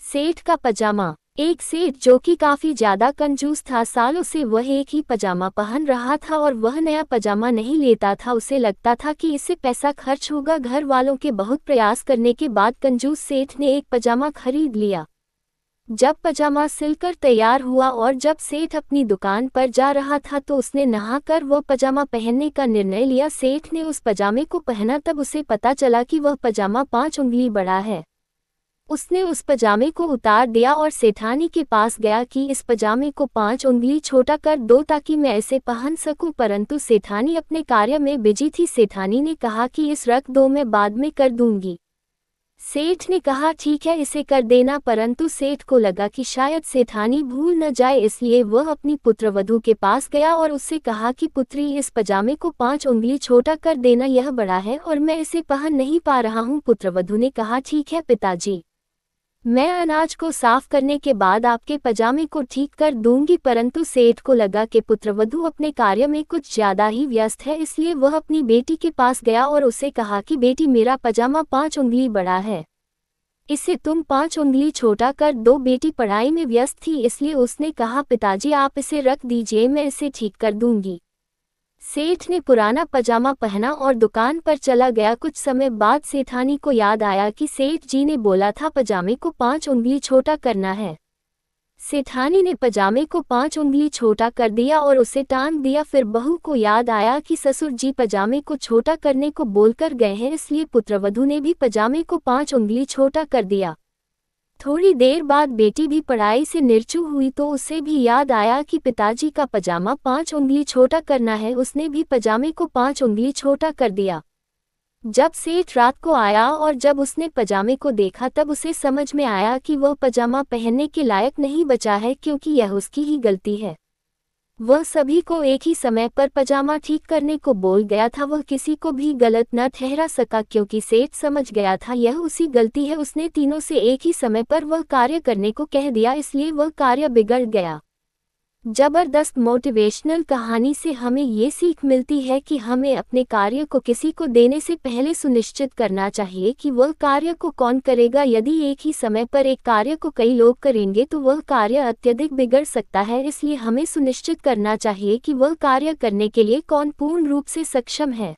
सेठ का पजामा। एक सेठ जो कि काफी ज्यादा कंजूस था, सालों से वह एक ही पजामा पहन रहा था और वह नया पजामा नहीं लेता था। उसे लगता था कि इससे पैसा खर्च होगा। घर वालों के बहुत प्रयास करने के बाद कंजूस सेठ ने एक पजामा खरीद लिया। जब पजामा सिलकर तैयार हुआ और जब सेठ अपनी दुकान पर जा रहा था तो उसने नहाकर वह पजामा पहनने का निर्णय लिया। सेठ ने उस पजामे को पहना, तब उसे पता चला कि वह पजामा 5 उंगली बड़ा है। उसने उस पजामे को उतार दिया और सेठानी के पास गया कि इस पजामे को 5 उंगली छोटा कर दो ताकि मैं इसे पहन सकूं, परंतु सेठानी अपने कार्य में बिजी थी। सेठानी ने कहा कि इस रख दो, मैं बाद में कर दूंगी। सेठ ने कहा ठीक है, इसे कर देना, परंतु सेठ को लगा कि शायद सेठानी भूल न जाए, इसलिए वह अपनी पुत्रवधू के पास गया और उससे कहा कि पुत्री, इस पजामे को 5 उंगली छोटा कर देना, यह बड़ा है और मैं इसे पहन नहीं पा रहा हूँ। पुत्रवधू ने कहा ठीक है पिताजी, मैं अनाज को साफ करने के बाद आपके पजामे को ठीक कर दूंगी, परंतु सेठ को लगा कि पुत्रवधू अपने कार्य में कुछ ज्यादा ही व्यस्त है, इसलिए वह अपनी बेटी के पास गया और उसे कहा कि बेटी, मेरा पजामा 5 उंगली बड़ा है, इसे तुम 5 उंगली छोटा कर दो। बेटी पढ़ाई में व्यस्त थी, इसलिए उसने कहा पिताजी आप इसे रख दीजिए, मैं इसे ठीक कर दूंगी। सेठ ने पुराना पजामा पहना और दुकान पर चला गया। कुछ समय बाद सेठानी को याद आया कि सेठ जी ने बोला था पजामे को 5 उंगली छोटा करना है। सेठानी ने पजामे को 5 उंगली छोटा कर दिया और उसे टांग दिया। फिर बहू को याद आया कि ससुर जी पजामे को छोटा करने को बोलकर गए हैं, इसलिए पुत्रवधू ने भी पजामे को 5 उंगली छोटा कर दिया। थोड़ी देर बाद बेटी भी पढ़ाई से निरचू हुई तो उसे भी याद आया कि पिताजी का पजामा 5 उंगली छोटा करना है। उसने भी पजामे को 5 उंगली छोटा कर दिया। जब सेठ रात को आया और जब उसने पजामे को देखा, तब उसे समझ में आया कि वह पजामा पहनने के लायक नहीं बचा है, क्योंकि यह उसकी ही गलती है। वह सभी को एक ही समय पर पजामा ठीक करने को बोल गया था। वह किसी को भी गलत न ठहरा सका, क्योंकि सेठ समझ गया था यह उसी गलती है। उसने तीनों से एक ही समय पर वह कार्य करने को कह दिया, इसलिए वह कार्य बिगड़ गया। जबरदस्त मोटिवेशनल कहानी से हमें ये सीख मिलती है कि हमें अपने कार्य को किसी को देने से पहले सुनिश्चित करना चाहिए कि वह कार्य को कौन करेगा। यदि एक ही समय पर एक कार्य को कई लोग करेंगे तो वह कार्य अत्यधिक बिगड़ सकता है, इसलिए हमें सुनिश्चित करना चाहिए कि वह कार्य करने के लिए कौन पूर्ण रूप से सक्षम है।